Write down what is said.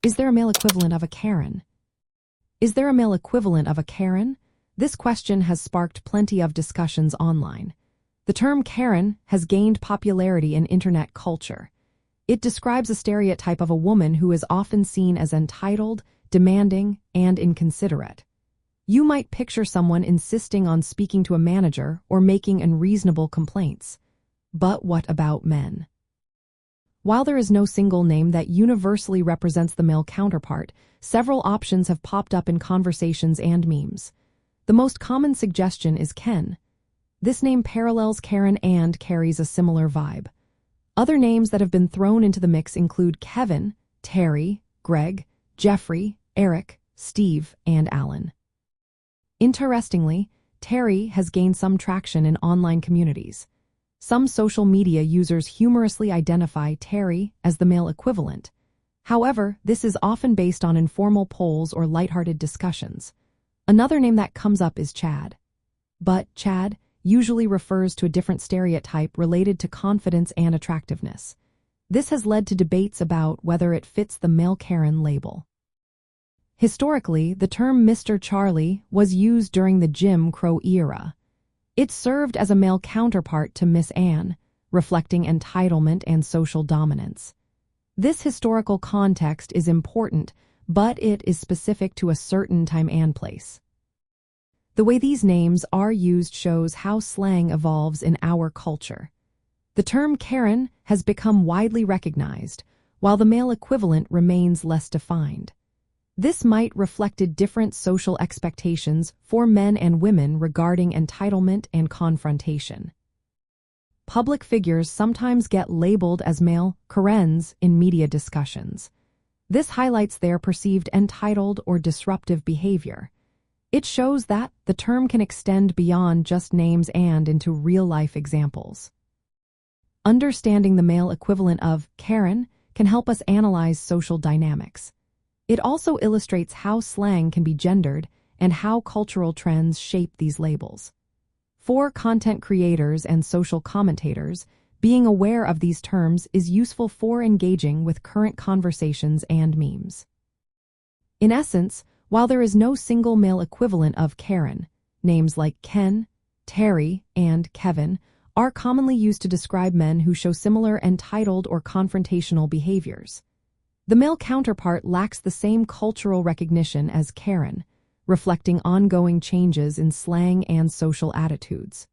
Is there a male equivalent of a Karen? Is there a male equivalent of a Karen? This question has sparked plenty of discussions online. The term Karen has gained popularity in internet culture. It describes a stereotype of a woman who is often seen as entitled, demanding, and inconsiderate. You might picture someone insisting on speaking to a manager or making unreasonable complaints. But what about men? While there is no single name that universally represents the male counterpart, several options have popped up in conversations and memes. The most common suggestion is Ken. This name parallels Karen and carries a similar vibe. Other names that have been thrown into the mix include Kevin, Terry, Greg, Jeffrey, Eric, Steve, and Alan. Interestingly, Terry has gained some traction in online communities. Some social media users humorously identify Terry as the male equivalent. However, this is often based on informal polls or lighthearted discussions. Another name that comes up is Chad. But Chad usually refers to a different stereotype related to confidence and attractiveness. This has led to debates about whether it fits the male Karen label. Historically, the term Mr. Charlie was used during the Jim Crow era. It served as a male counterpart to Miss Anne, reflecting entitlement and social dominance. This historical context is important, but it is specific to a certain time and place. The way these names are used shows how slang evolves in our culture. The term Karen has become widely recognized, while the male equivalent remains less defined. This might reflect different social expectations for men and women regarding entitlement and confrontation. Public figures sometimes get labeled as male Karens in media discussions. This highlights their perceived entitled or disruptive behavior. It shows that the term can extend beyond just names and into real-life examples. Understanding the male equivalent of Karen can help us analyze social dynamics. It also illustrates how slang can be gendered and how cultural trends shape these labels. For content creators and social commentators, being aware of these terms is useful for engaging with current conversations and memes. In essence, while there is no single male equivalent of Karen, names like Ken, Terry, and Kevin are commonly used to describe men who show similar entitled or confrontational behaviors. The male counterpart lacks the same cultural recognition as Karen, reflecting ongoing changes in slang and social attitudes.